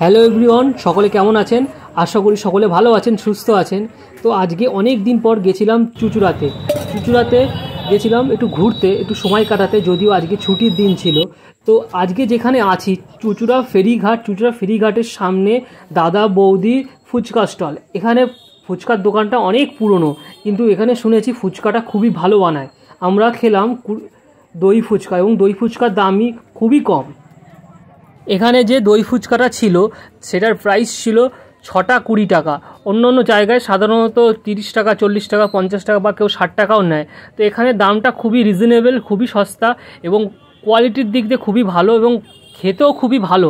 Hello everyone, সকলে কেমন আছেন? আশা করি সকলে ভালো আছেন, সুস্থ আছেন। তো আজকে অনেক দিন পর গেছিলাম চুঁচুড়াতে গেছিলাম একটু ঘুরতে, একটু সময় কাটাতে, যদিও আজকে ছুটির দিন ছিল। তো আজকে যেখানে আছি চুঁচুড়া ফেরিঘাটের সামনে দাদা বৌদি ফুচকা স্টল। এখানে ফুচকার দোকানটা অনেক পুরনো, কিন্তু এখানে শুনেছি ফুচকাটা খুবই ভালো বানায়। আমরা খেলাম দই ফুচকা, এবং দই ফুচকার দামই খুবই কম। এখানে যে দই ফুচকাটা ছিল সেটার প্রাইস ছিল 6টা 20 টাকা। অন্য অন্য জায়গায় সাধারণত 30 টাকা, 40 টাকা, 50 টাকা বা কেউ 60 টাকাও নেয়। তো এখানে দামটা খুবই রিজনেবল, খুবই সস্তা, এবং কোয়ালিটির দিক দিয়ে খুবই ভালো, এবং খেতেও খুবই ভালো।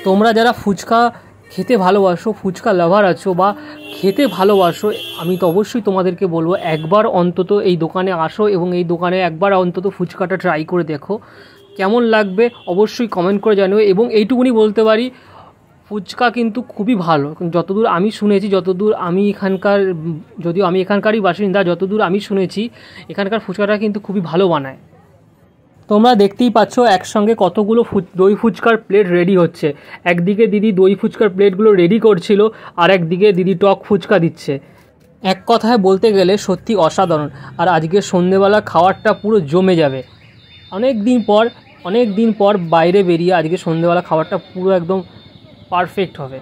তোমরা যারা ফুচকা খেতে ভালোবাসো, ফুচকা লাভার আছো বা খেতে ভালোবাসো, আমি তো অবশ্যই তোমাদেরকে বলবো একবার অন্তত এই দোকানে আসো, এবং এই দোকানে একবার অন্তত ফুচকাটা ট্রাই করে দেখো। কেমন লাগবে অবশ্যই কমেন্ট করে জানিও। এবং এইটুকুনি বলতে পারি, ফুচকা কিন্তু খুবই ভালো। যতদূর আমি শুনেছি, যতদূর আমি এখানকার, যদিও আমি এখানকারই বাসিন্দা, যতদূর আমি শুনেছি এখানকার ফুচকাটা কিন্তু খুবই ভালো বানায়। তোমরা দেখতেই পাচ্ছ একসঙ্গে কতগুলো দই ফুচকার প্লেট রেডি হচ্ছে। একদিকে দিদি দই ফুচকার প্লেটগুলো রেডি করছিল, আর একদিকে দিদি টক ফুচকা দিচ্ছে। এক কথায় বলতে গেলে সত্যি অসাধারণ। আর আজকে সন্ধেবেলা খাওয়ারটা পুরো জমে যাবে। অনেক দিন পর বাইরে বেরিয়ে আজকে সন্ধেবেলা খাবারটা পুরো একদম পারফেক্ট হবে।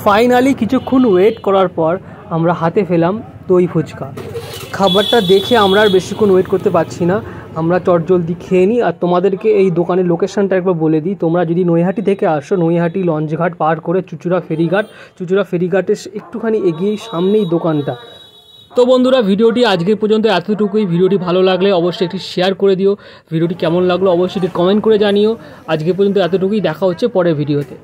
ফাইনালি কিছুক্ষণ ওয়েট করার পর আমরা হাতে পেলাম দই ফুচকা। খাবারটা দেখে আমরা আর বেশিক্ষণ ওয়েট করতে পারছি না, আমরা চটজলদি খেয়ে নিই। আর তোমাদেরকে এই দোকানের লোকেশনটা একবার বলে দিই, তোমরা যদি নৈহাটি থেকে আসো, নৈহাটি লঞ্চঘাট পার করে চুঁচুড়া ফেরিঘাটের একটুখানি এগিয়েই সামনেই দোকানটা। তো বন্ধুরা, ভিডিওটি আজকের পর্যন্ত এতটুকুই। ভিডিওটি ভালো লাগলে অবশ্যই একটি শেয়ার করে দিও, ভিডিওটি কেমন লাগলো অবশ্যই একটি কমেন্ট করে জানিও। আজকের পর্যন্ত এতটুকুই, দেখা হচ্ছে পরের ভিডিওতে।